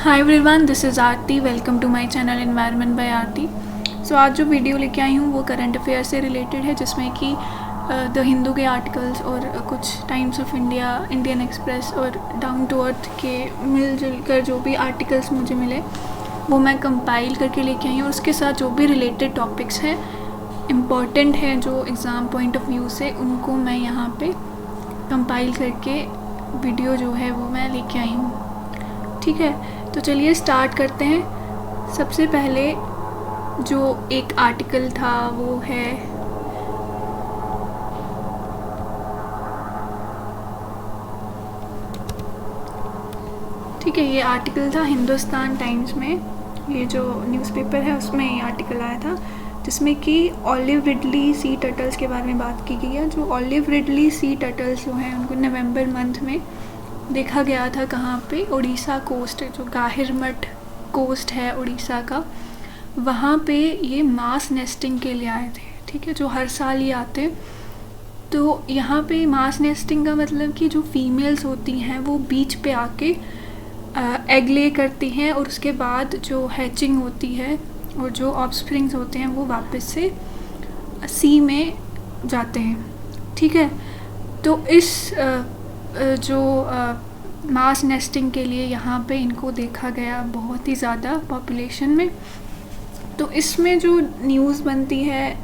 Hi everyone, this is Aarti. Welcome to my channel environment by Aarti. So आज जो video लेके आई हूँ वो करंट अफेयर से रिलेटेड है, जिसमें कि द हिंदू के आर्टिकल्स और कुछ times of India, Indian express और डाउन टू अर्थ के मिलजुल कर जो भी आर्टिकल्स मुझे मिले वो मैं कंपाइल करके लेके आई हूँ। और उसके साथ जो भी रिलेटेड टॉपिक्स हैं, इम्पॉर्टेंट हैं जो एग्ज़ाम पॉइंट ऑफ व्यू से, उनको मैं यहाँ पे कंपाइल करके वीडियो जो है वो मैं लेके आई हूँ। ठीक है, तो चलिए स्टार्ट करते हैं। सबसे पहले जो एक आर्टिकल था वो है ठीक है, ये आर्टिकल था हिंदुस्तान टाइम्स में। ये जो न्यूज़पेपर है उसमें ये आर्टिकल आया था, जिसमें कि ऑलिव रिडली सी टर्टल्स के बारे में बात की गई है। जो ऑलिव रिडली सी टर्टल्स जो हैं उनको नवंबर मंथ में देखा गया था। कहाँ पे? उड़ीसा कोस्ट, जो गाहिरमठ कोस्ट है उड़ीसा का, वहाँ पे ये मास नेस्टिंग के लिए आए थे। ठीक है, जो हर साल ये आते। तो यहाँ पे मास नेस्टिंग का मतलब कि जो फीमेल्स होती हैं वो बीच पे आके एग ले करती हैं, और उसके बाद जो हैचिंग होती है और जो ऑफस्प्रिंग्स होते हैं वो वापस से सी में जाते हैं। ठीक है, तो इस जो मास नेस्टिंग के लिए यहाँ पे इनको देखा गया बहुत ही ज़्यादा पॉपुलेशन में। तो इसमें जो न्यूज़ बनती है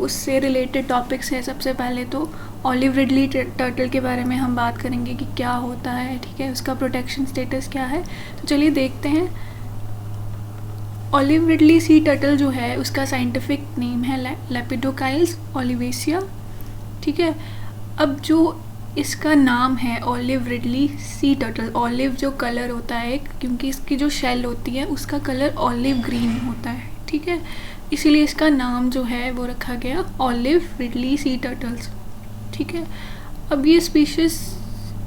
उससे रिलेटेड टॉपिक्स है। सबसे पहले तो ऑलिव रिडली टर्टल के बारे में हम बात करेंगे कि क्या होता है, ठीक है, उसका प्रोटेक्शन स्टेटस क्या है। तो चलिए देखते हैं। ऑलिव रिडली सी टर्टल जो है उसका साइंटिफिक नेम है लेपिडोकाइल्स ओलिवेसिया। ठीक है, अब जो इसका नाम है olive ridley sea turtle, olive जो कलर होता है एक, क्योंकि इसकी जो शेल होती है उसका कलर ऑलिव ग्रीन होता है। ठीक है, इसीलिए इसका नाम जो है वो रखा गया ऑलिव रिडली सी टर्टल्स। ठीक है, अब ये स्पीशीज़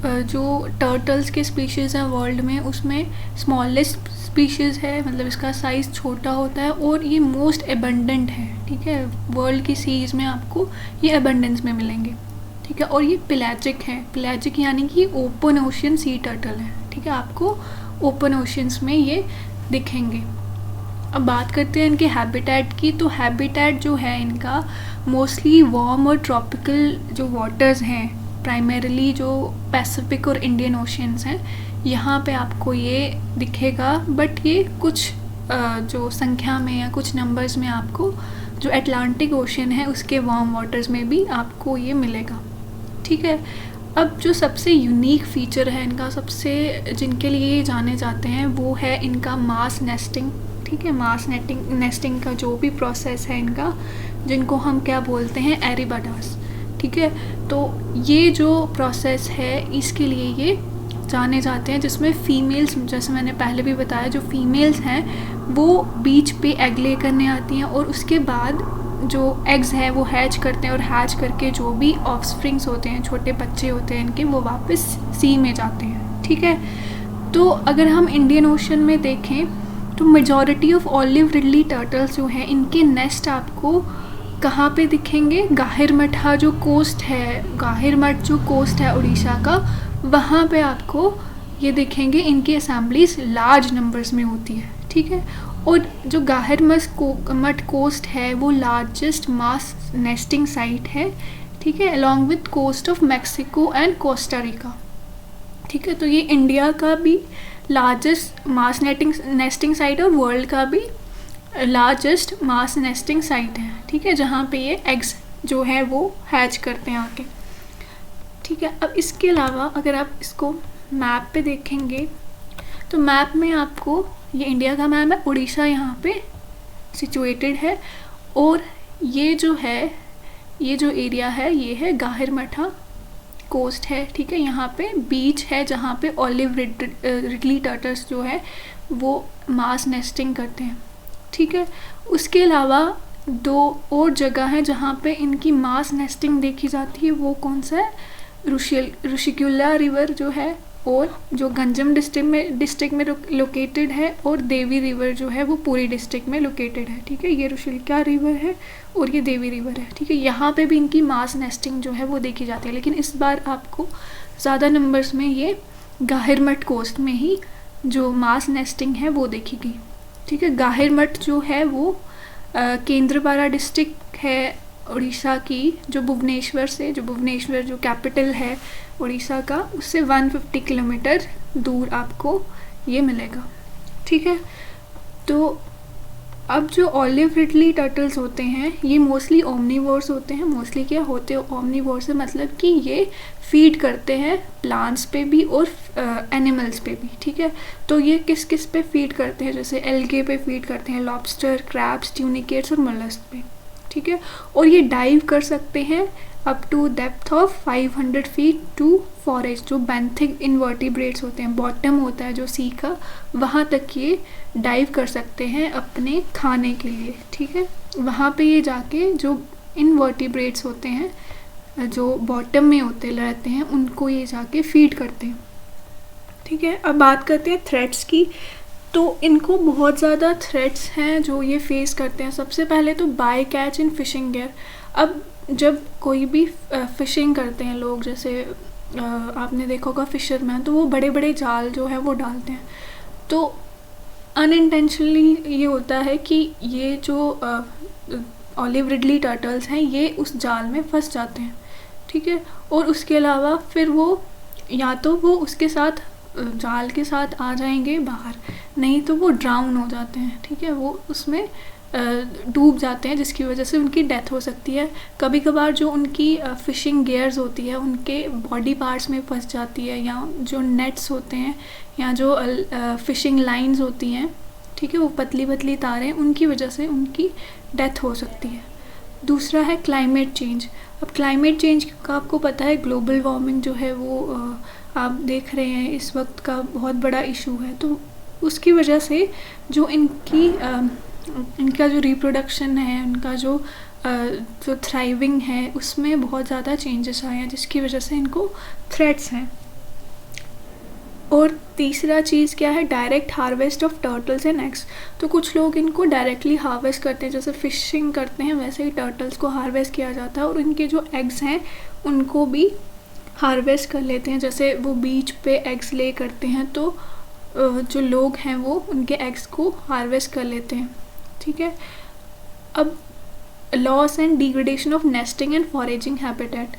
जो टर्टल्स के स्पीशीज़ हैं वर्ल्ड में, उसमें स्मॉलेस्ट स्पीशीज़ है, मतलब इसका साइज़ छोटा होता है और ये मोस्ट एबंडेंट है। ठीक है, वर्ल्ड की सीज में आपको ये एबंडेंस में मिलेंगे। ठीक है, और ये पेलाजिक है। पेलाजिक यानी कि ओपन ओशन सी टर्टल है। ठीक है, आपको ओपन ओशंस में ये दिखेंगे। अब बात करते हैं इनके हैबिटेट की। तो हैबिटेट जो है इनका मोस्टली वार्म और ट्रॉपिकल जो वाटर्स हैं, प्राइमरीली जो पैसिफिक और इंडियन ओशंस हैं, यहाँ पे आपको ये दिखेगा। बट ये कुछ जो संख्या में या कुछ नंबर्स में आपको जो अटलांटिक ओशन है उसके वार्म वाटर्स में भी आपको ये मिलेगा। ठीक है, अब जो सबसे यूनिक फीचर है इनका, सबसे जिनके लिए ये जाने जाते हैं, वो है इनका मास नेस्टिंग। ठीक है, मास नेस्टिंग का जो भी प्रोसेस है इनका, जिनको हम क्या बोलते हैं, एरिबाडास। ठीक है, तो ये जो प्रोसेस है इसके लिए ये जाने जाते हैं, जिसमें फीमेल्स, जैसे मैंने पहले भी बताया, जो फीमेल्स हैं वो बीच पे एग ले करने आती हैं, और उसके बाद जो एग्स हैं वो हैच करते हैं, और हैच करके जो भी ऑफस्प्रिंग्स होते हैं, छोटे बच्चे होते हैं इनके, वो वापस सी में जाते हैं। ठीक है, तो अगर हम इंडियन ओशन में देखें तो majority of olive ridley turtles जो हैं इनके नेस्ट आपको कहाँ पे दिखेंगे? गाहिरमठा जो कोस्ट है, गाहिरमठ जो कोस्ट है उड़ीसा का, वहाँ पे आपको ये दिखेंगे। इनकी असेंबलीज लार्ज नंबर्स में होती है। ठीक है, और जो गाहिरमठ कोस्ट है वो लार्जेस्ट मास नेस्टिंग साइट है। ठीक है, along with coast of Mexico and Costa Rica. ठीक है, तो ये इंडिया का भी लार्जेस्ट मास नेस्टिंग साइट और वर्ल्ड का भी लार्जेस्ट मास नेस्टिंग साइट है। ठीक है, जहाँ पे ये एग्स जो है वो हैच करते हैं आके। ठीक है, अब इसके अलावा अगर आप इसको मैप पे देखेंगे तो मैप में आपको, ये इंडिया का मैप है, उड़ीसा यहाँ पे सिचुएटेड है, और ये जो है, ये जो एरिया है ये है गाहिरमठा कोस्ट है। ठीक है, यहाँ पे बीच है जहाँ पे ऑलिव रिडली टर्टल्स जो है वो मास नेस्टिंग करते हैं। ठीक है, उसके अलावा दो और जगह हैं जहाँ पे इनकी मास नेस्टिंग देखी जाती है। वो कौन सा है? ऋषिकुल्या रिवर जो है, और जो गंजम डिस्ट्रिक्ट में लोकेटेड है, और देवी रिवर जो है वो पूरी डिस्ट्रिक्ट में लोकेटेड है। ठीक है, ये ऋषिकुल्या रिवर है और ये देवी रिवर है। ठीक है, यहाँ पे भी इनकी मास नेस्टिंग जो है वो देखी जाती है, लेकिन इस बार आपको ज़्यादा नंबर्स में ये गाहिरमठ कोस्ट में ही जो मास नेस्टिंग है वो देखी गई। ठीक है, गाहिरमठ जो है वो केंद्रपाड़ा डिस्ट्रिक्ट है उड़ीसा की, जो भुवनेश्वर जो कैपिटल है उड़ीसा का, उससे 150 किलोमीटर दूर आपको ये मिलेगा। ठीक है, तो अब जो ऑलिव रिडली टर्टल्स होते हैं ये मोस्टली ओमनीवोर्स होते हैं। मोस्टली क्या होते हैं ओमनीवोर्स से, मतलब कि ये फीड करते हैं प्लांट्स पे भी और एनिमल्स पे भी। ठीक है, तो ये किस किस पे फीड करते हैं, जैसे एल्गे पे फीड करते हैं, लॉबस्टर, क्रैब्स, ट्यूनिकेट्स और मोलस्क पे। ठीक है, और ये डाइव कर सकते हैं up to depth of 500 feet to forest, जो बेंथिक इन्वर्टिब्रेट्स होते हैं, बॉटम होता है जो सी का, वहाँ तक ये डाइव कर सकते हैं अपने खाने के लिए। ठीक है, वहाँ पे ये जाके जो इन्वर्टिब्रेट्स होते हैं जो बॉटम में होते रहते हैं उनको ये जाके फीड करते हैं। ठीक है, अब बात करते हैं थ्रेट्स की। तो इनको बहुत ज़्यादा थ्रेट्स हैं जो ये फेस करते हैं। सबसे पहले तो by catch in fishing gear. अब जब कोई भी फिशिंग करते हैं लोग, जैसे आपने देखा होगा फिशरमैन, तो वो बड़े बड़े जाल जो है वो डालते हैं, तो अनइंटेंशनली ये होता है कि ये जो ऑलिव रिडली टर्टल्स हैं ये उस जाल में फंस जाते हैं। ठीक है, और उसके अलावा फिर वो या तो वो उसके साथ जाल के साथ आ जाएंगे बाहर, नहीं तो वो ड्राउन हो जाते हैं। ठीक है, वो उसमें डूब जाते हैं, जिसकी वजह से उनकी डेथ हो सकती है। कभी कभार जो उनकी फ़िशिंग गियर्स होती है उनके बॉडी पार्ट्स में फंस जाती है, या जो नेट्स होते हैं या जो फ़िशिंग लाइंस होती हैं, ठीक है, वो पतली पतली तारें, उनकी वजह से उनकी डेथ हो सकती है। दूसरा है क्लाइमेट चेंज। अब क्लाइमेट चेंज का आपको पता है, ग्लोबल वार्मिंग जो है वो आप देख रहे हैं इस वक्त का बहुत बड़ा इशू है। तो उसकी वजह से जो इनका जो रिप्रोडक्शन है, उनका जो थ्राइविंग है, उसमें बहुत ज़्यादा चेंजेस आए हैं, जिसकी वजह से इनको थ्रेट्स हैं। और तीसरा चीज़ क्या है, direct harvest of turtles and eggs. तो कुछ लोग इनको डायरेक्टली हार्वेस्ट करते हैं, जैसे फ़िशिंग करते हैं वैसे ही टर्टल्स को हार्वेस्ट किया जाता है, और इनके जो एग्स हैं उनको भी हार्वेस्ट कर लेते हैं। जैसे वो बीच पे एग्स ले करते हैं, तो जो लोग हैं वो उनके एग्स को हार्वेस्ट कर लेते हैं। ठीक है, अब loss and degradation of nesting and foraging habitat.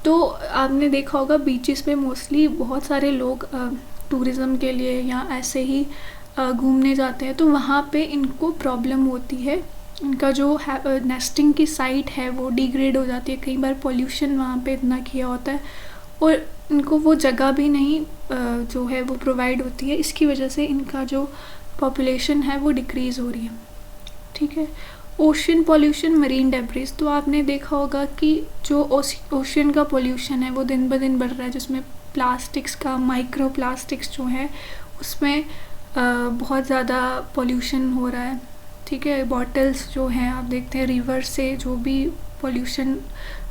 तो आपने देखा होगा बीचेस पे मोस्टली बहुत सारे लोग टूरिज़्म के लिए या ऐसे ही घूमने जाते हैं, तो वहाँ पे इनको प्रॉब्लम होती है। इनका जो नेस्टिंग की साइट है वो डिग्रेड हो जाती है, कई बार पोल्यूशन वहाँ पे इतना किया होता है, और इनको वो जगह भी नहीं जो है वो प्रोवाइड होती है। इसकी वजह से इनका जो पॉपुलेशन है वो डिक्रीज़ हो रही है। ठीक है, ओशन पॉल्यूशन, मरीन डेब्रिस। तो आपने देखा होगा कि जो ओशन का पॉल्यूशन है वो दिन ब दिन बढ़ रहा है, जिसमें प्लास्टिक्स का, माइक्रो प्लास्टिक्स जो है उसमें बहुत ज़्यादा पॉल्यूशन हो रहा है। ठीक है, बॉटल्स जो हैं आप देखते हैं रिवर से जो भी पॉल्यूशन,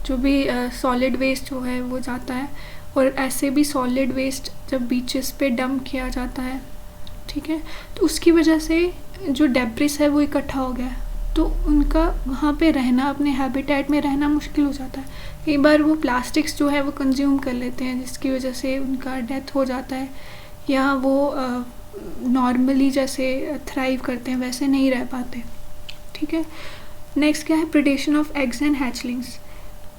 जो भी सॉलिड वेस्ट जो है वो जाता है, और ऐसे भी सॉलिड वेस्ट जब बीचेस पे डंप किया जाता है, ठीक है, तो उसकी वजह से जो डेब्रिस है वो इकट्ठा हो गया है, तो उनका वहाँ पे रहना, अपने हैबिटेट में रहना मुश्किल हो जाता है। कई बार वो प्लास्टिक्स जो है वो कंज्यूम कर लेते हैं, जिसकी वजह से उनका डेथ हो जाता है, या वो नॉर्मली जैसे थ्राइव करते हैं वैसे नहीं रह पाते। ठीक है, नेक्स्ट क्या है, predation of eggs and hatchlings.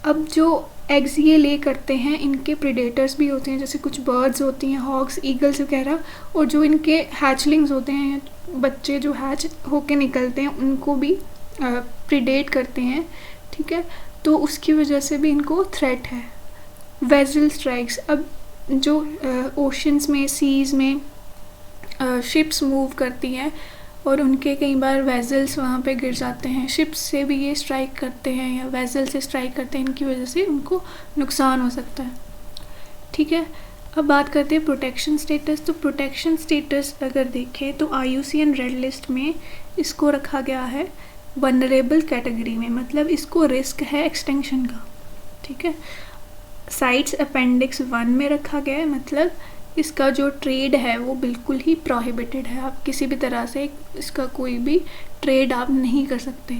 अब जो एग्स ये ले करते हैं, इनके प्रेडेटर्स भी होते हैं, जैसे कुछ बर्ड्स होती हैं, हॉक्स, ईगल्स वगैरह, और जो इनके हैचलिंग्स होते हैं, बच्चे जो हैच होके निकलते हैं, उनको भी प्रेडेट करते हैं। ठीक है, तो उसकी वजह से भी इनको थ्रेट है। Vessel strikes. अब जो ओशंस में, सीज़ में शिप्स मूव करती हैं और उनके कई बार वेजल्स वहाँ पे गिर जाते हैं, शिप्स से भी ये स्ट्राइक करते हैं या वेजल से स्ट्राइक करते हैं, इनकी वजह से उनको नुकसान हो सकता है। ठीक है, अब बात करते हैं प्रोटेक्शन स्टेटस। तो प्रोटेक्शन स्टेटस अगर देखें तो IUCN रेड लिस्ट में इसको रखा गया है वनरेबल कैटेगरी में, मतलब इसको रिस्क है एक्सटेंशन का। ठीक है, साइट्स अपेंडिक्स 1 में रखा गया है, मतलब इसका जो ट्रेड है वो बिल्कुल ही प्रोहिबिटेड है, आप किसी भी तरह से इसका कोई भी ट्रेड आप नहीं कर सकते।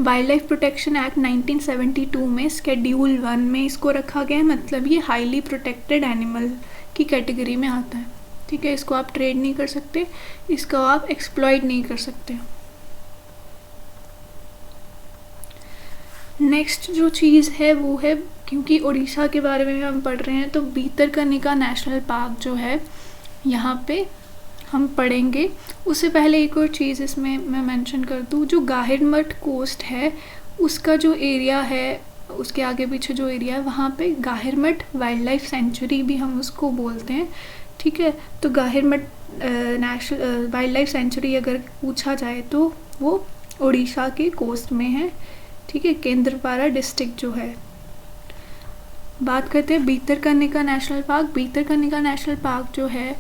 वाइल्ड लाइफ प्रोटेक्शन एक्ट 1972 में स्केड्यूल 1 में इसको रखा गया है, मतलब ये हाईली प्रोटेक्टेड एनिमल की कैटेगरी में आता है। ठीक है, इसको आप ट्रेड नहीं कर सकते, इसको आप एक्सप्लॉइट नहीं कर सकते। नेक्स्ट जो चीज़ है वो है, क्योंकि उड़ीसा के बारे में हम पढ़ रहे हैं, तो भीतरकनिका नेशनल पार्क जो है यहाँ पे हम पढ़ेंगे। उससे पहले एक और चीज़ इसमें मैं मेंशन कर दूँ, जो गाहिरमठ कोस्ट है उसका जो एरिया है, उसके आगे पीछे जो एरिया है वहाँ पे गाहिरमठ वाइल्ड लाइफ सेंचुरी भी हम उसको बोलते हैं। ठीक है, तो गाहिरमठ नेशनल वाइल्ड लाइफ सेंचुरी अगर पूछा जाए तो वो उड़ीसा के कोस्ट में है। ठीक है, केंद्रपाड़ा डिस्ट्रिक्ट जो है। बात करते हैं Bhitarkanika national park. Bhitarkanika national park जो है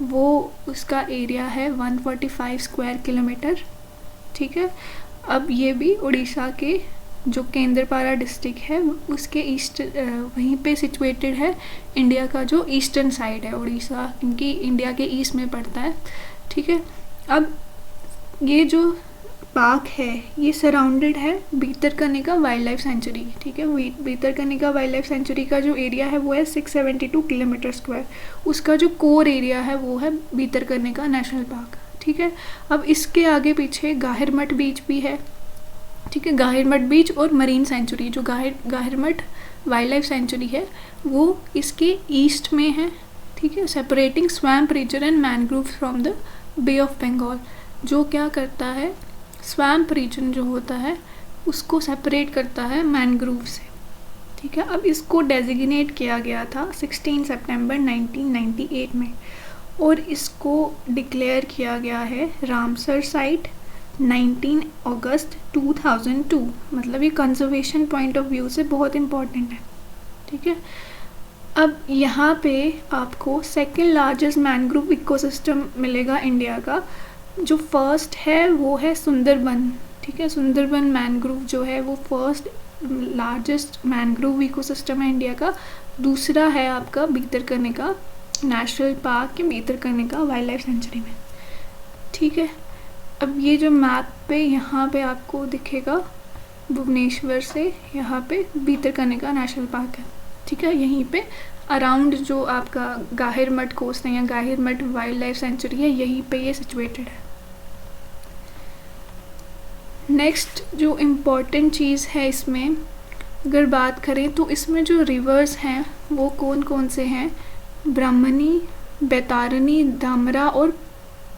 वो उसका एरिया है 145 स्क्वायर किलोमीटर। ठीक है, अब ये भी उड़ीसा के जो केंद्रपाड़ा डिस्ट्रिक्ट है उसके ईस्ट वहीं पे सिचुएटेड है। इंडिया का जो ईस्टर्न साइड है उड़ीसा, इनकी इंडिया के ईस्ट में पड़ता है। ठीक है, अब ये जो पार्क है ये सराउंडेड है भीतरकनिका वाइल्ड लाइफ सेंचुरी। ठीक है, भीतरकनिका वाइल्ड लाइफ सेंचुरी का जो एरिया है वो है 672 किलोमीटर स्क्वायर। उसका जो कोर एरिया है वो है भीतरकनिका नेशनल पार्क। ठीक है, अब इसके आगे पीछे गाहिरमठ बीच भी है। ठीक है, गाहिरमठ बीच और मरीन सेंचुरी, जो गाहिरमठ वाइल्ड लाइफ सेंचुरी है वो इसके ईस्ट में है। ठीक है, separating swamp region and mangrove from the bay of Bengal. जो क्या करता है, स्वैम्प रीजन जो होता है उसको सेपरेट करता है मैनग्रोव से। ठीक है, अब इसको डेजिग्नेट किया गया था 16 सितंबर 1998 में, और इसको डिक्लेयर किया गया है रामसर साइट 19 अगस्त 2002। मतलब ये कंजर्वेशन पॉइंट ऑफ व्यू से बहुत इम्पॉर्टेंट है। ठीक है, अब यहाँ पे आपको सेकेंड लार्जेस्ट मैनग्रोव इकोसिस्टम मिलेगा इंडिया का। जो फर्स्ट है वो है सुंदरबन। ठीक है, सुंदरबन मैनग्रोव जो है वो फर्स्ट लार्जेस्ट मैनग्रोव इकोसिस्टम है इंडिया का। दूसरा है आपका भीतरकनिका नेशनल पार्क के भीतरकनिका वाइल्ड लाइफ सेंचुरी में। ठीक है, अब ये जो मैप पे यहाँ पे आपको दिखेगा भुवनेश्वर से यहाँ पे भीतरकनिका नेशनल पार्क है। ठीक है, यहीं पे अराउंड जो आपका गाहिरमठ कोस्ट है या गाहिरमठ वाइल्ड लाइफ सेंचुरी है, यहीं पे ये सिचुएटेड है। नेक्स्ट जो इम्पोर्टेंट चीज़ है इसमें अगर बात करें तो इसमें जो रिवर्स हैं वो कौन कौन से हैं, ब्राह्मणी, बैतारणी, धामरा और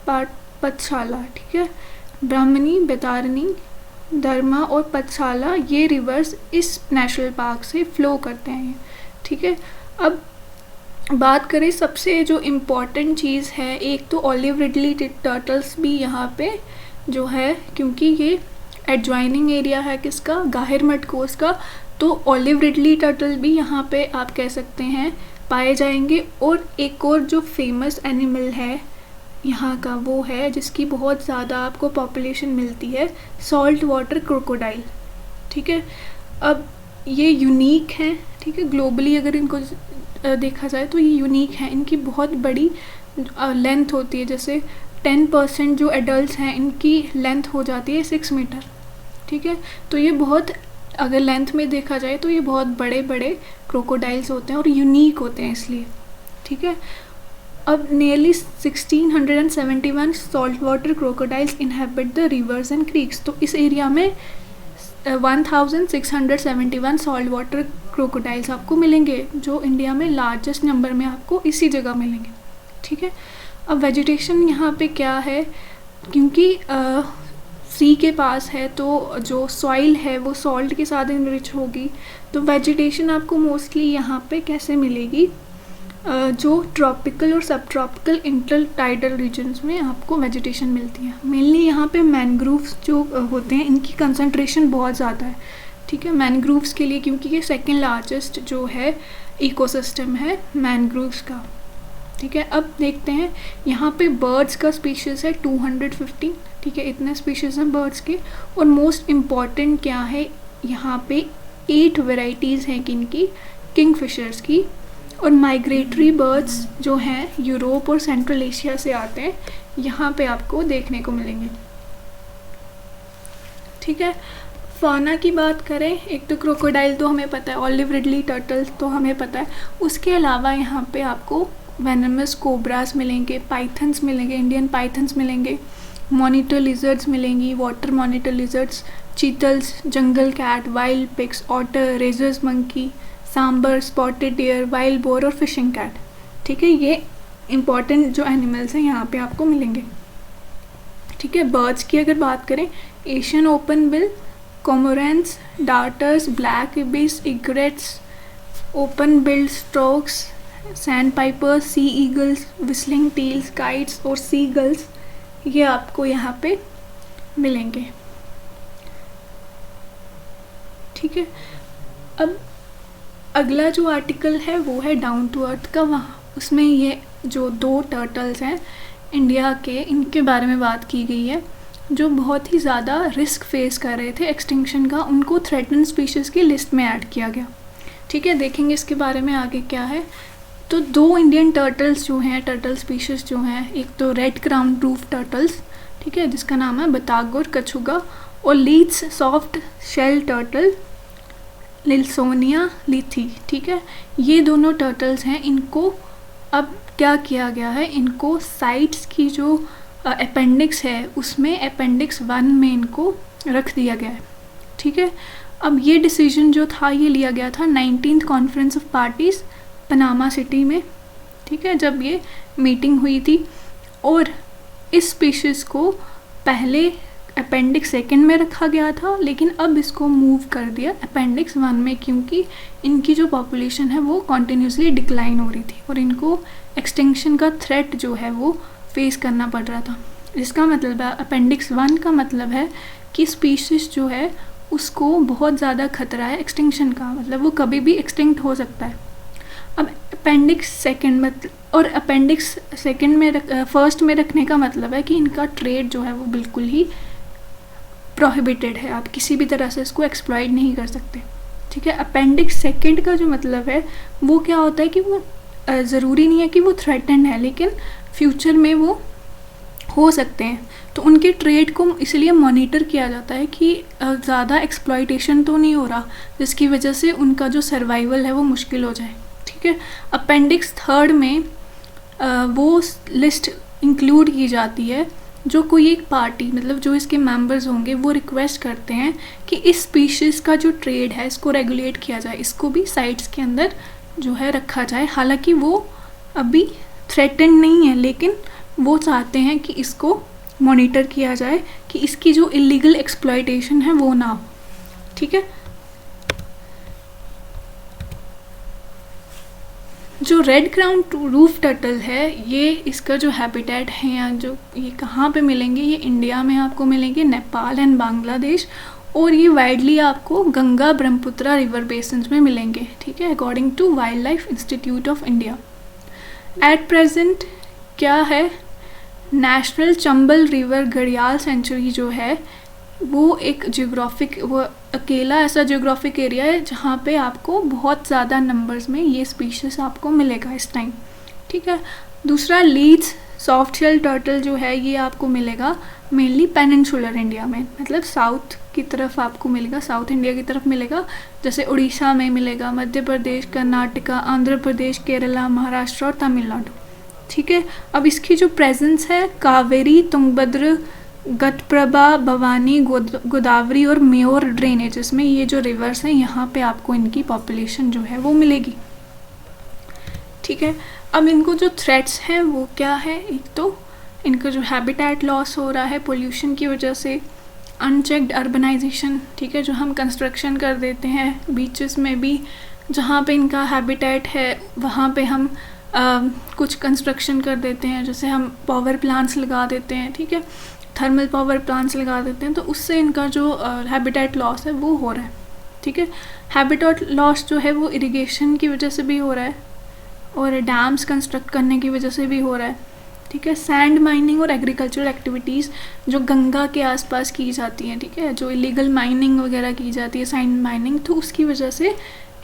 पथशाला। ठीक है, ब्राह्मणी, बैतारणी, धर्मा और पथशाला ये रिवर्स इस नेशनल पार्क से फ्लो करते हैं। ठीक है, अब बात करें सबसे जो इम्पॉर्टेंट चीज़ है, एक तो ऑलिव रिडली टर्टल्स भी यहाँ पे जो है, क्योंकि ये एडजॉइनिंग एरिया है किसका, गाहिरमठ कोस्ट का, तो ऑलिव रिडली टर्टल भी यहाँ पे आप कह सकते हैं पाए जाएंगे। और एक और जो फेमस एनिमल है यहाँ का वो है जिसकी बहुत ज़्यादा आपको पॉपुलेशन मिलती है, सॉल्ट वाटर क्रोकोडाइल। ठीक है, अब ये यूनिक है। ठीक है, ग्लोबली अगर इनको देखा जाए तो ये यूनिक है। इनकी बहुत बड़ी लेंथ होती है, जैसे 10% जो एडल्ट्स हैं इनकी लेंथ हो जाती है 6 मीटर। ठीक है, तो ये बहुत, अगर लेंथ में देखा जाए तो ये बहुत बड़े बड़े क्रोकोडाइल्स होते हैं और यूनिक होते हैं इसलिए। ठीक है, अब nearly 1671 salt water crocodiles inhabit the rivers and creeks. तो इस एरिया में 1671 सॉल्ट वाटर क्रोकोडाइल्स आपको मिलेंगे, जो इंडिया में लार्जेस्ट नंबर में आपको इसी जगह मिलेंगे। ठीक है, अब वेजिटेशन यहाँ पे क्या है, क्योंकि सी के पास है तो जो सॉइल है वो सॉल्ट के साथ इनरिच होगी, तो वेजिटेशन आपको मोस्टली यहाँ पे कैसे मिलेगी, जो ट्रॉपिकल और सब ट्रॉपिकल इंटर टाइडल रीजन्स में आपको वेजिटेशन मिलती है। मेनली यहाँ पे मैनग्रोव्स जो होते हैं इनकी कंसंट्रेशन बहुत ज़्यादा है। ठीक है, मैनग्रोव्स के लिए, क्योंकि ये सेकेंड लार्जेस्ट जो है इकोसिस्टम है मैनग्रोव्स का। ठीक है, अब देखते हैं यहाँ पे बर्ड्स का स्पीशीज़ है 215। ठीक है, इतने स्पीशीज़ हैं बर्ड्स के। और मोस्ट इम्पॉर्टेंट क्या है, यहाँ पे 8 वेराइटीज़ हैं किनकी, किंगफिशर्स की। और माइग्रेटरी बर्ड्स जो हैं यूरोप और सेंट्रल एशिया से आते हैं, यहाँ पे आपको देखने को मिलेंगे। ठीक है, फौना की बात करें, एक तो क्रोकोडाइल तो हमें पता है, ऑलिव रिडली टर्टल्स तो हमें पता है, उसके अलावा यहाँ पे आपको वेनमस कोब्रास मिलेंगे, पाइथन्स मिलेंगे, इंडियन पाइथन्स मिलेंगे, मॉनिटर लिजर्ड्स मिलेंगी, water monitor lizards, chitals, jungle cat, wild pigs, otter, rhesus monkey, sambar, spotted deer, wild boar और फिशिंग कैट। ठीक है, ये इंपॉर्टेंट जो एनिमल्स हैं यहाँ पे आपको मिलेंगे। ठीक है, बर्ड्स की अगर बात करें, Asian open bill, cormorants, darters, black ibis, egrets, open billed storks, sandpipers, sea eagles, whistling teals, kites और सी गर्ल्स, ये आपको यहाँ पे मिलेंगे। ठीक है, अब अगला जो आर्टिकल है वो है डाउन टू अर्थ का। वहाँ उसमें ये जो 2 टर्टल्स हैं इंडिया के, इनके बारे में बात की गई है, जो बहुत ही ज़्यादा रिस्क फेस कर रहे थे एक्सटिंक्शन का, उनको थ्रेटन स्पीशीज़ की लिस्ट में ऐड किया गया। ठीक है, देखेंगे इसके बारे में आगे क्या है। तो 2 इंडियन टर्टल्स जो हैं, टर्टल स्पीशीज़ जो हैं, एक तो रेड क्राउन रूफ टर्टल्स, ठीक है, जिसका नाम है बतागोर कछुगा, और लीड्स सॉफ्ट शेल टर्टल लिल्सोनिया लिथी। ठीक है, ये दोनों टर्टल्स हैं। इनको अब क्या किया गया है, इनको साइट्स की जो अपेंडिक्स है उसमें अपेंडिक्स 1 में इनको रख दिया गया है। ठीक है, अब ये डिसीजन जो था ये लिया गया था 19th conference of parties Panama city में। ठीक है, जब ये मीटिंग हुई थी, और इस स्पीशीज़ को पहले अपेंडिक्स 2 में रखा गया था, लेकिन अब इसको मूव कर दिया अपेंडिक्स 1 में, क्योंकि इनकी जो पॉपुलेशन है वो कॉन्टीन्यूसली डिक्लाइन हो रही थी और इनको एक्सटिंक्शन का थ्रेट जो है वो फेस करना पड़ रहा था। इसका मतलब है अपेंडिक्स 1 का मतलब है कि स्पीशीज़ जो है उसको बहुत ज़्यादा खतरा है एक्सटिंक्शन का, मतलब वो कभी भी एक्सटिंक्ट हो सकता है। अब अपेंडिक्स 2 मतलब, और अपेंडिक्स 2 में फर्स्ट में रखने का मतलब है कि इनका ट्रेड जो है वो बिल्कुल ही प्रोहिबिटेड है, आप किसी भी तरह से इसको एक्सप्लॉइट नहीं कर सकते। ठीक है, अपेंडिक्स 2 का जो मतलब है वो क्या होता है कि वो ज़रूरी नहीं है कि वो थ्रेटन्ड है, लेकिन फ्यूचर में वो हो सकते हैं, तो उनके ट्रेड को इसलिए मॉनिटर किया जाता है कि ज़्यादा एक्सप्लॉइटेशन तो नहीं हो रहा जिसकी वजह से उनका जो सर्वाइवल है वो मुश्किल हो जाए। ठीक है, अपेंडिक्स 3 में वो लिस्ट इंक्लूड की जाती है जो कोई एक पार्टी, मतलब जो इसके मेंबर्स होंगे, वो रिक्वेस्ट करते हैं कि इस स्पीशीज़ का जो ट्रेड है इसको रेगुलेट किया जाए, इसको भी साइट्स के अंदर जो है रखा जाए। हालांकि वो अभी थ्रेटेंड नहीं है, लेकिन वो चाहते हैं कि इसको मॉनिटर किया जाए कि इसकी जो इलीगल एक्सप्लॉइटेशन है वो ना हो। ठीक है, जो रेड क्राउन रूफ टर्टल है, ये इसका जो हैबिटेट है, या जो ये कहाँ पे मिलेंगे, ये इंडिया में आपको मिलेंगे, नेपाल एंड बांग्लादेश, और ये वाइडली आपको गंगा ब्रह्मपुत्रा रिवर बेसिन्स में मिलेंगे। ठीक है, according to wild life institute of India. At present क्या है, नेशनल चंबल रिवर घड़ियाल सेंचुरी जो है वो एक जियोग्राफिक, वो अकेला ऐसा जियोग्राफिक एरिया है जहाँ पे आपको बहुत ज़्यादा नंबर्स में ये स्पीशीज़ आपको मिलेगा इस टाइम। ठीक है, दूसरा लीड्स सॉफ्ट शेल टर्टल जो है ये आपको मिलेगा मेनली पेनिनसुलर इंडिया में, मतलब साउथ की तरफ आपको मिलेगा, साउथ इंडिया की तरफ मिलेगा, जैसे उड़ीसा में मिलेगा, मध्य प्रदेश, कर्नाटका, आंध्र प्रदेश, केरला, महाराष्ट्र और तमिलनाडु। ठीक है, अब इसकी जो प्रेजेंस है कावेरी, तुंगभद्र, घटप्रभा, भवानी, गोदावरी और मेयोर ड्रेनेजेस में, ये जो रिवर्स हैं यहाँ पे आपको इनकी पॉपुलेशन जो है वो मिलेगी। ठीक है, अब इनको जो थ्रेट्स हैं वो क्या है, एक तो इनका जो हैबिटेट लॉस हो रहा है पोल्यूशन की वजह से, अनचेक्ड अर्बनाइजेशन। ठीक है, जो हम कंस्ट्रक्शन कर देते हैं बीचेस में भी, जहाँ पे इनका हैबिटेट है वहाँ पे हम कुछ कंस्ट्रक्शन कर देते हैं, जैसे हम पावर प्लांट्स लगा देते हैं, ठीक है, थर्मल पावर प्लांट्स लगा देते हैं, तो उससे इनका जो हैबिटेट लॉस है वो हो रहा है। ठीक है, हैबिटेट लॉस जो है वो इरिगेशन की वजह से भी हो रहा है और डैम्स कंस्ट्रक्ट करने की वजह से भी हो रहा है। ठीक है, सैंड माइनिंग और एग्रीकल्चरल एक्टिविटीज़ जो गंगा के आसपास की जाती हैं, ठीक है, जो इलीगल माइनिंग वगैरह की जाती है, सैंड माइनिंग, तो उसकी वजह से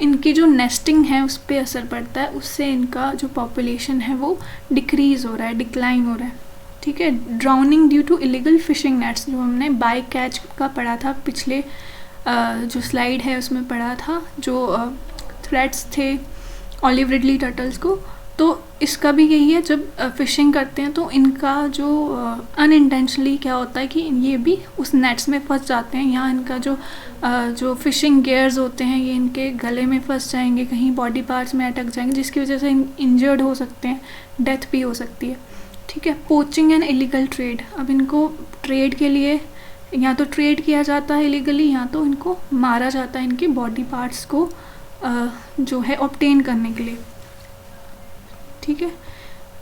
इनकी जो नेस्टिंग है उस पर असर पड़ता है, उससे इनका जो पॉपुलेशन है वो डिक्रीज़ हो रहा है, डिक्लाइन हो रहा है। ठीक है, drowning due to illegal fishing nets, जो हमने बाय कैच का पढ़ा था पिछले जो स्लाइड है उसमें पढ़ा था, जो थ्रेट्स थे ऑलिव रिडली टर्टल्स को, तो इसका भी यही है, जब फ़िशिंग करते हैं तो इनका जो अनइंटेंशनली क्या होता है कि ये भी उस नेट्स में फंस जाते हैं, या इनका जो फ़िशिंग गियर्स होते हैं ये इनके गले में फंस जाएंगे, कहीं बॉडी पार्ट्स में अटक जाएंगे, जिसकी वजह से इंजर्ड हो सकते हैं, डेथ भी हो सकती है। ठीक है। पोचिंग एंड इलीगल ट्रेड, अब इनको ट्रेड के लिए या तो ट्रेड किया जाता है इलीगली, या तो इनको मारा जाता है इनकी बॉडी पार्ट्स को जो है ऑब्टेन करने के लिए। ठीक है।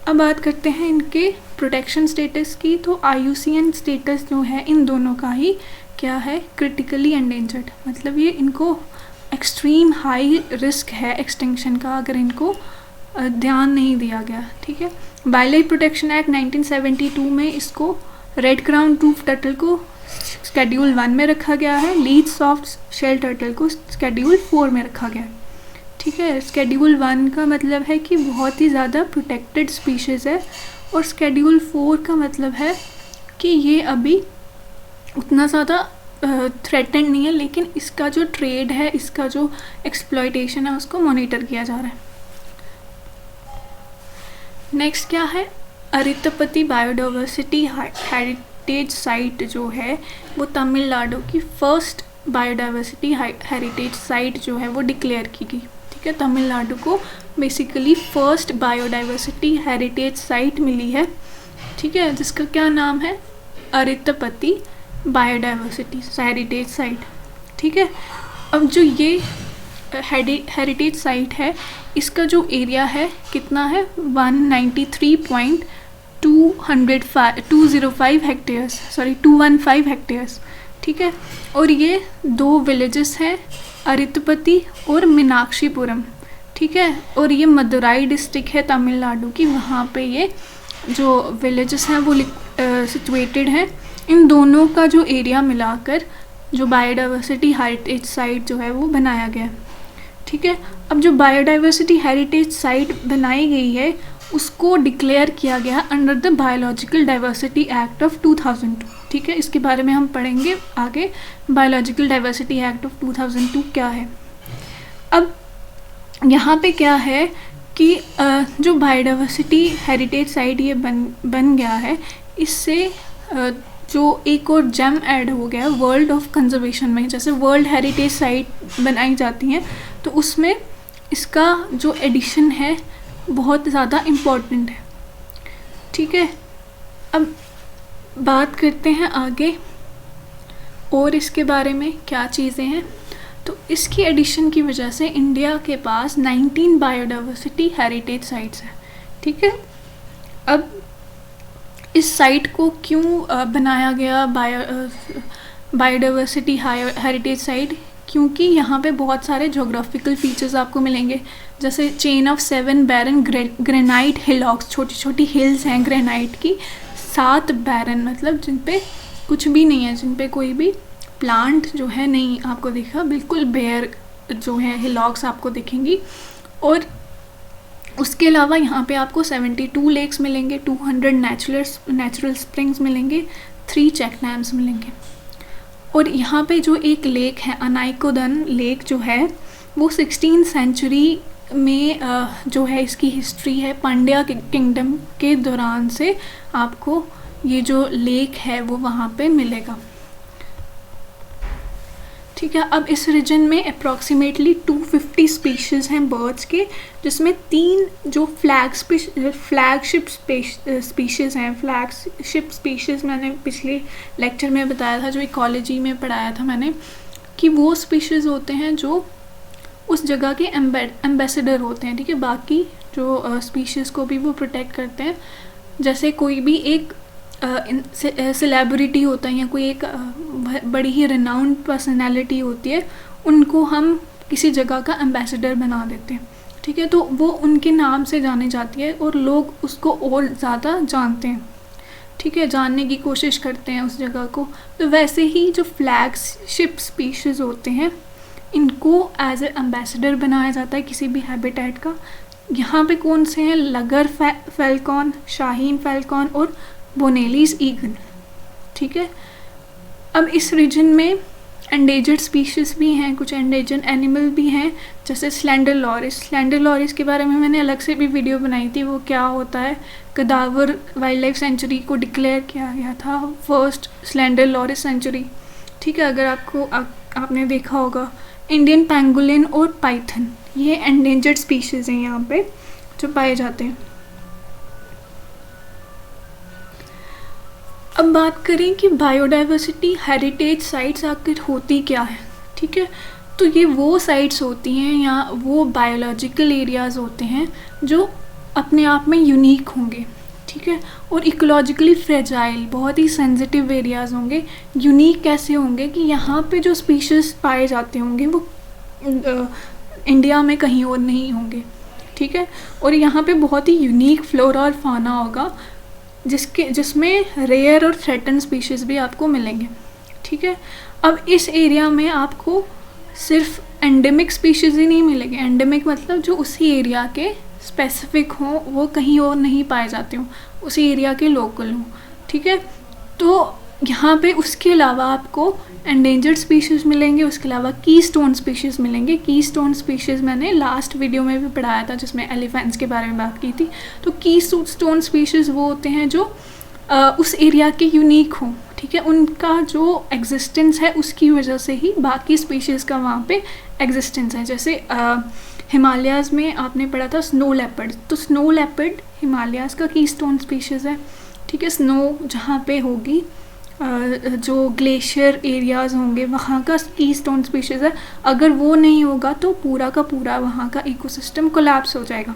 अब बात करते हैं इनके प्रोटेक्शन स्टेटस की। तो IUCN स्टेटस जो है इन दोनों का ही क्या है, क्रिटिकली एंडेंजर्ड, मतलब ये इनको एक्सट्रीम हाई रिस्क है एक्सटिंक्शन का अगर इनको ध्यान नहीं दिया गया। ठीक है। वाइल्ड लाइफ प्रोटेक्शन एक्ट 1972 में इसको रेड क्राउन टूथ टर्टल को शेड्यूल 1 में रखा गया है, लीच सॉफ्ट शेल टर्टल को शेड्यूल 4 में रखा गया है। ठीक है। शेड्यूल 1 का मतलब है कि बहुत ही ज़्यादा प्रोटेक्टेड स्पीशीज़ है, और शेड्यूल 4 का मतलब है कि ये अभी उतना ज़्यादा थ्रेटेंड नहीं है, लेकिन इसका जो ट्रेड है, इसका जो एक्सप्लॉयटेशन है उसको मॉनिटर किया जा रहा है। नेक्स्ट क्या है, अरित्तपति बायोडाइवर्सिटी हेरिटेज साइट जो है वो तमिलनाडु की फर्स्ट बायोडाइवर्सिटी हेरिटेज साइट जो है वो डिक्लेयर की गई। ठीक है। तमिलनाडु को basically first biodiversity heritage site मिली है। ठीक है, जिसका क्या नाम है, अरित्तपति बायोडाइवर्सिटी हेरिटेज साइट। ठीक है। अब जो ये हेरिटेज साइट है, इसका जो एरिया है कितना है, 215 हेक्टेयर्स। ठीक है। और ये 2 विलेजेस हैं, अरित्तपति और मीनाक्षीपुरम। ठीक है। और ये मदुराई डिस्ट्रिक्ट है तमिलनाडु की, वहाँ पे ये जो विलेजेस हैं वो सिचुएटेड हैं। इन दोनों का जो एरिया मिलाकर जो बायोडाइवर्सिटी हेरिटेज साइट जो है वो बनाया गया है। ठीक है। अब जो बायोडाइवर्सिटी हेरिटेज साइट बनाई गई है उसको डिक्लेयर किया गया under the biological diversity act of 2002। ठीक है। इसके बारे में हम पढ़ेंगे आगे, बायोलॉजिकल डाइवर्सिटी एक्ट ऑफ 2002 क्या है। अब यहाँ पे क्या है कि जो बायोडाइवर्सिटी हेरिटेज साइट ये बन गया है, इससे जो एक और जेम ऐड हो गया है वर्ल्ड ऑफ कंजर्वेशन में। जैसे वर्ल्ड हेरिटेज साइट बनाई जाती हैं तो उसमें इसका जो एडिशन है बहुत ज़्यादा इम्पोर्टेंट है। ठीक है। अब बात करते हैं आगे और इसके बारे में क्या चीज़ें हैं। तो इसकी एडिशन की वजह से इंडिया के पास 19 बायोडाइवर्सिटी हेरिटेज साइट्स हैं। ठीक है। अब इस साइट को क्यों बनाया गया बायोडाइवर्सिटी हेरिटेज साइट, क्योंकि यहाँ पे बहुत सारे जोग्राफिकल फीचर्स आपको मिलेंगे, जैसे चेन ऑफ 7 बैरन ग्रेनाइट हिलॉक्स, छोटी छोटी हिल्स हैं ग्रेनाइट की, 7 बैरन मतलब जिन पे कुछ भी नहीं है, जिन पे कोई भी प्लांट जो है नहीं आपको दिखा, बिल्कुल बेयर जो है हिलॉक्स आपको दिखेंगी। और उसके अलावा यहाँ पे आपको 72 लेक्स मिलेंगे, 200 नेचुरल स्प्रिंग्स मिलेंगे, 3 चेक डैम्स मिलेंगे। और यहाँ पे जो एक लेक है अनाइकोदन लेक जो है वो 16th सेंचुरी में जो है इसकी हिस्ट्री है, पांड्या किंगडम के दौरान से आपको ये जो लेक है वो वहाँ पे मिलेगा। ठीक है। अब इस रीजन में अप्रॉक्सीमेटली 250 स्पीशीज़ हैं बर्ड्स के, जिसमें 3 जो फ्लैगशिप स्पीशीज़ हैं। फ्लैगशिप स्पीशीज़ मैंने पिछले लेक्चर में बताया था, जो इकोलॉजी में पढ़ाया था मैंने, कि वो स्पीशीज़ होते हैं जो उस जगह के एम्बेसडर होते हैं। ठीक है। बाकी जो स्पीशीज़ को भी वो प्रोटेक्ट करते हैं। जैसे कोई भी एक सेलिब्रिटी होता है या कोई एक बड़ी ही रिनाउंड पर्सनैलिटी होती है, उनको हम किसी जगह का एम्बेसडर बना देते हैं। ठीक है। तो वो उनके नाम से जानी जाती है और लोग उसको और ज़्यादा जानते हैं। ठीक है, जानने की कोशिश करते हैं उस जगह को। तो वैसे ही जो फ्लैगशिप स्पीशीज़ होते हैं इनको एज ए एम्बेसडर बनाया जाता है किसी भी हैबिटेट का। यहाँ पे कौन से हैं, लगर फैल्कॉन, शाहीन फैल्कॉन और बोनेलीज ईगल। ठीक है। अब इस रीजन में एंडेजर्ड स्पीशीज़ भी हैं, कुछ एंडेजर्ड एनिमल भी हैं, जैसे स्लेंडर लॉरिस। स्लेंडर लॉरिस के बारे में मैंने अलग से भी वीडियो बनाई थी, वो क्या होता है। कदावर वाइल्ड लाइफ सेंचुरी को डिक्लेयर किया गया था फर्स्ट स्लेंडर लॉरिस सेंचुरी, ठीक है, अगर आपने देखा होगा। इंडियन पैंगोलिन और पाइथन, ये एंडेंजर्ड स्पीशीज़ हैं यहाँ पे जो पाए जाते हैं। अब बात करें कि बायोडाइवर्सिटी हेरिटेज साइट्स आखिर होती क्या है, ठीक है। तो ये वो साइट्स होती हैं या वो बायोलॉजिकल एरियाज़ होते हैं जो अपने आप में यूनिक होंगे, ठीक है, और इकोलॉजिकली फ्रेजाइल, बहुत ही सेंसिटिव एरियाज़ होंगे। यूनिक कैसे होंगे कि यहाँ पे जो स्पीशीज़ पाए जाते होंगे वो इंडिया में कहीं और नहीं होंगे, ठीक है, और यहाँ पे बहुत ही यूनिक फ्लोरा और फाना होगा जिसमें रेयर और थ्रेटन स्पीशीज़ भी आपको मिलेंगे, ठीक है। अब इस एरिया में आपको सिर्फ एंडेमिक स्पीशीज़ ही नहीं मिलेंगे। एंडेमिक मतलब जो उसी एरिया के स्पेसिफिक हों, वो कहीं और नहीं पाए जाते हों, उसी एरिया के लोकल हों, ठीक है। तो यहाँ पे उसके अलावा आपको एंडेंजर्ड स्पीशीज़ मिलेंगे, उसके अलावा की स्टोन स्पीशीज़ मिलेंगे। की स्टोन स्पीशीज़ मैंने लास्ट वीडियो में भी पढ़ाया था जिसमें एलिफेंट्स के बारे में बात की थी। तो की स्टोन स्पीशीज़ वो होते हैं जो उस एरिया के यूनिक हों, ठीक है, उनका जो एग्जिस्टेंस है उसकी वजह से ही बाकी स्पीशीज़ का वहाँ पे एग्जिस्टेंस है। जैसे हिमालयाज़ में आपने पढ़ा था स्नो लेपर्ड, तो स्नो लेपर्ड हिमालयाज़ का की स्टोन स्पीशीज़ है, ठीक है। स्नो जहाँ पे होगी, जो ग्लेशियर एरियाज़ होंगे वहाँ का की स्टोन स्पीशीज़ है। अगर वो नहीं होगा तो पूरा का पूरा वहाँ का इकोसिस्टम कोलैप्स हो जाएगा,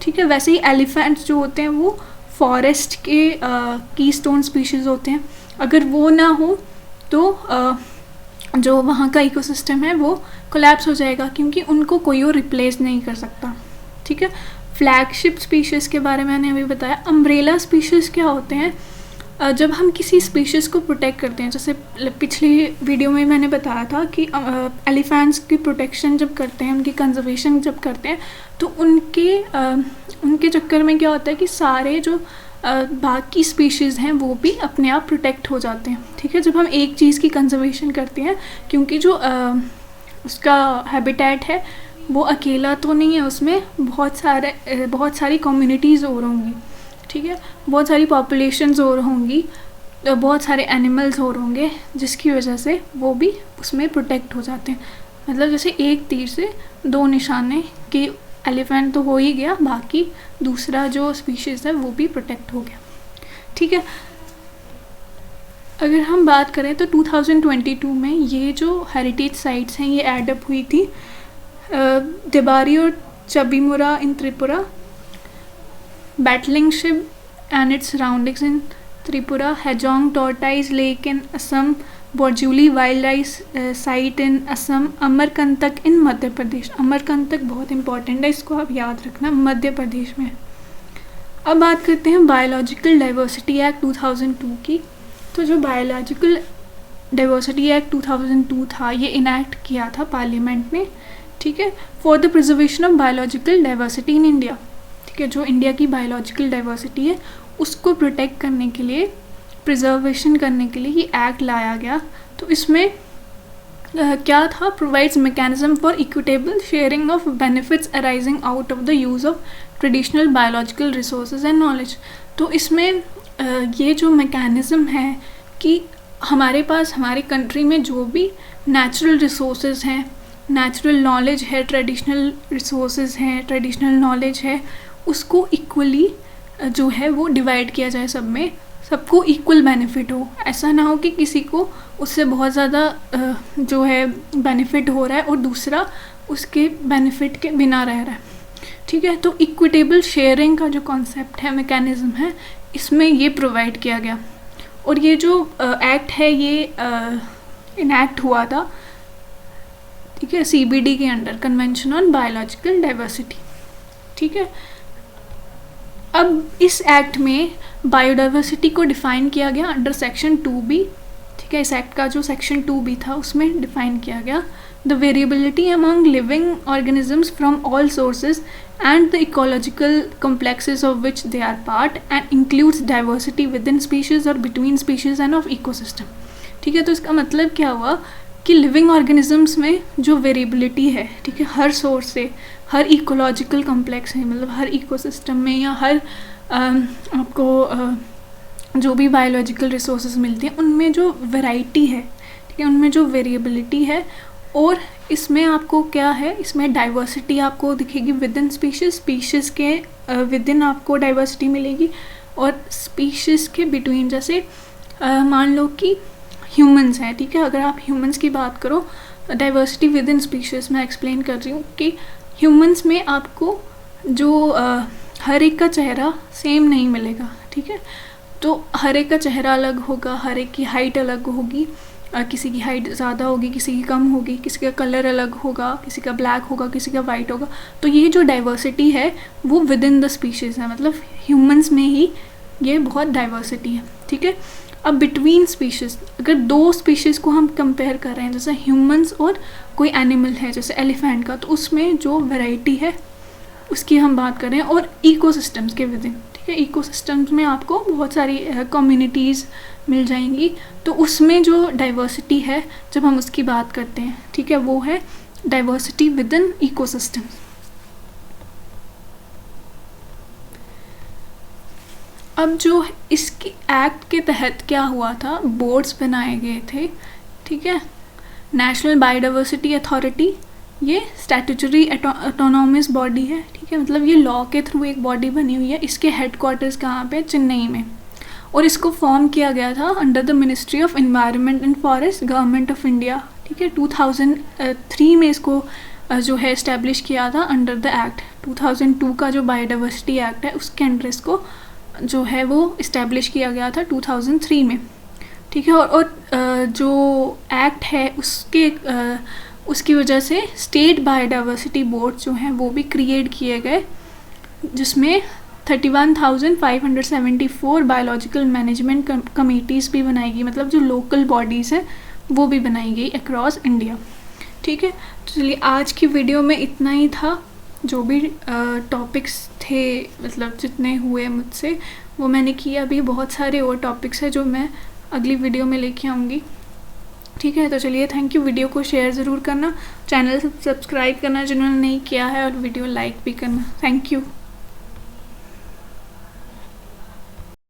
ठीक है। वैसे ही एलिफेंट्स जो होते हैं वो फॉरेस्ट के की स्टोन स्पीशीज़ होते हैं। अगर वो ना हो तो जो वहाँ का इकोसिस्टम है वो कोलैप्स हो जाएगा, क्योंकि उनको कोई और रिप्लेस नहीं कर सकता, ठीक है। फ्लैगशिप स्पीशीज़ के बारे में मैंने अभी बताया। अम्ब्रेला स्पीशीज़ क्या होते हैं? जब हम किसी स्पीशीज़ को प्रोटेक्ट करते हैं, जैसे पिछली वीडियो में मैंने बताया था कि एलिफेंट्स की प्रोटेक्शन जब करते हैं, उनकी कंजर्वेशन जब करते हैं, तो उनके चक्कर में क्या होता है कि सारे जो बाकी स्पीशीज़ हैं वो भी अपने आप प्रोटेक्ट हो जाते हैं, ठीक है। जब हम एक चीज़ की कंजर्वेशन करते हैं, क्योंकि जो उसका हैबिटेट है वो अकेला तो नहीं है, उसमें बहुत सारी कम्युनिटीज़ और होंगी, ठीक है, बहुत सारी पॉपुलेशंस और होंगी, बहुत सारे एनिमल्स और होंगे, जिसकी वजह से वो भी उसमें प्रोटेक्ट हो जाते हैं। मतलब जैसे एक तीर से दो निशाने कि एलिफेंट तो हो ही गया, बाकी दूसरा जो स्पीशीज़ है वो भी प्रोटेक्ट हो गया, ठीक है। अगर हम बात करें तो 2022 में ये जो हेरिटेज साइट्स हैं ये ऐड अप हुई थी। देबारी और चबीमुरा इन Tripura, Battling and its surroundings in Tripura, Hejong Tortoise Lake in Assam, Borjuli Wildlife Site in Assam, Amarkantak इन मध्य प्रदेश। अमरकंटक बहुत इंपॉर्टेंट है, इसको आप याद रखना, मध्य प्रदेश में। अब बात करते हैं बायोलॉजिकल डाइवर्सिटी एक्ट 2002 की। तो जो बायोलॉजिकल डाइवर्सिटी एक्ट 2002 था ये इनैक्ट किया था पार्लियामेंट ने, ठीक है, for the preservation of biological diversity in India, ठीक है। जो इंडिया की बायोलॉजिकल डाइवर्सिटी है उसको प्रोटेक्ट करने के लिए, प्रिजर्वेशन करने के लिए ये एक्ट लाया गया। तो इसमें क्या था? Provides mechanism for equitable sharing of benefits arising out of the use of traditional biological resources and knowledge. तो इसमें ये जो मैकेनिज़्म है कि हमारे पास हमारे कंट्री में जो भी नेचुरल रिसोर्सेज हैं, नेचुरल नॉलेज है, ट्रेडिशनल रिसोर्सेज हैं, ट्रेडिशनल नॉलेज है, उसको इक्वली जो है वो डिवाइड किया जाए, सब में सबको इक्वल बेनिफिट हो। ऐसा ना हो कि किसी को उससे बहुत ज़्यादा जो है बेनिफिट हो रहा है और दूसरा उसके बेनिफिट के बिना रह रहा है, ठीक है। तो इक्विटेबल शेयरिंग का जो कॉन्सेप्ट है, मैकेनिज़्म है, इसमें ये प्रोवाइड किया गया। और ये जो एक्ट है ये इनैक्ट हुआ था, ठीक है, CBD के under, convention on biological diversity, ठीक है। अब इस एक्ट में बायोडाइवर्सिटी को डिफ़ाइन किया गया अंडर सेक्शन 2B, ठीक है। इस एक्ट का जो सेक्शन 2B था उसमें डिफ़ाइन किया गया the variability among living organisms from all sources and the ecological complexes of which they are part and includes diversity with in species और between species and of ecosystem, ठीक है। तो इसका मतलब क्या हुआ कि लिविंग ऑर्गेनिजम्स में जो वेरिएबिलिटी है, ठीक है, हर सोर्स से, हर इकोलॉजिकल कॉम्प्लेक्स है, मतलब हर इकोसिस्टम में या हर आपको जो भी बायोलॉजिकल रिसोर्सेज मिलती हैं उनमें जो वैरायटी है, ठीक है, उनमें जो वेरिएबिलिटी है, और इसमें आपको क्या है, इसमें डाइवर्सिटी आपको दिखेगी विद इन स्पीशीज़ के विद इन आपको डाइवर्सिटी मिलेगी, और स्पीशीज़ के बिटवीन, जैसे मान लो कि ह्यूमंस हैं, ठीक है, अगर आप ह्यूमंस की बात करो, डाइवर्सिटी विद इन स्पीशीज़ मैं एक्सप्लेन कर रही हूँ कि ह्यूमंस में आपको जो हर एक का चेहरा सेम नहीं मिलेगा, ठीक है, तो हर एक का चेहरा अलग होगा, हर एक की हाइट अलग होगी, किसी की हाइट ज़्यादा होगी, किसी की कम होगी, किसी का कलर अलग होगा, किसी का ब्लैक होगा, किसी का वाइट होगा। तो ये जो डाइवर्सिटी है वो विद इन द स्पीशीज़ है, मतलब ह्यूमंस में ही ये बहुत डाइवर्सिटी है, ठीक है। अब बिटवीन स्पीशीज़, अगर दो स्पीशीज़ को हम कंपेयर कर रहे हैं, जैसे ह्यूमंस और कोई एनिमल है जैसे एलिफेंट का, तो उसमें जो वैरायटी है उसकी हम बात कर रहे हैं, और इकोसिस्टम्स के विद इन, ठीक है, इकोसिस्टम्स में आपको बहुत सारी कम्युनिटीज़ मिल जाएंगी, तो उसमें जो डाइवर्सिटी है जब हम उसकी बात करते हैं, ठीक है, वो है डाइवर्सिटी विद इन इकोसिस्टम्स। अब जो इसके एक्ट के तहत क्या हुआ था, बोर्ड्स बनाए गए थे, ठीक है, नेशनल बायोडाइवर्सिटी अथॉरिटी, ये स्टैट्यूटरी ऑटोनॉमस बॉडी है, ठीक है, मतलब ये लॉ के थ्रू एक बॉडी बनी हुई है। इसके हेडक्वार्टर्स कहाँ पे, चेन्नई में, और इसको फॉर्म किया गया था under the ministry of environment and forest, government of India, ठीक है। 2003 में इसको जो है इस्टेब्लिश किया था अंडर द एक्ट। 2002 का जो बायोडाइवर्सिटी एक्ट है उसके अंडर इसको जो है वो इस्टेब्लिश किया गया था 2003 में, ठीक है। और जो एक्ट है उसकी वजह से स्टेट बायोडाइवर्सिटी बोर्ड जो हैं वो भी क्रिएट किए गए, जिसमें 31,574 बायोलॉजिकल मैनेजमेंट कमेटीज़ भी बनाई गई, मतलब जो लोकल बॉडीज़ हैं वो भी बनाई गई अक्रॉस इंडिया, ठीक है। तो चलिए आज की वीडियो में इतना ही था, जो भी टॉपिक्स थे, मतलब जितने हुए मुझसे वो मैंने किया। अभी बहुत सारे और टॉपिक्स हैं जो मैं अगली वीडियो में लेके आऊँगी, ठीक है। तो चलिए, थैंक यू। वीडियो को शेयर ज़रूर करना, चैनल सब्सक्राइब करना जिन्होंने नहीं किया है, और वीडियो लाइक भी करना। Thank you.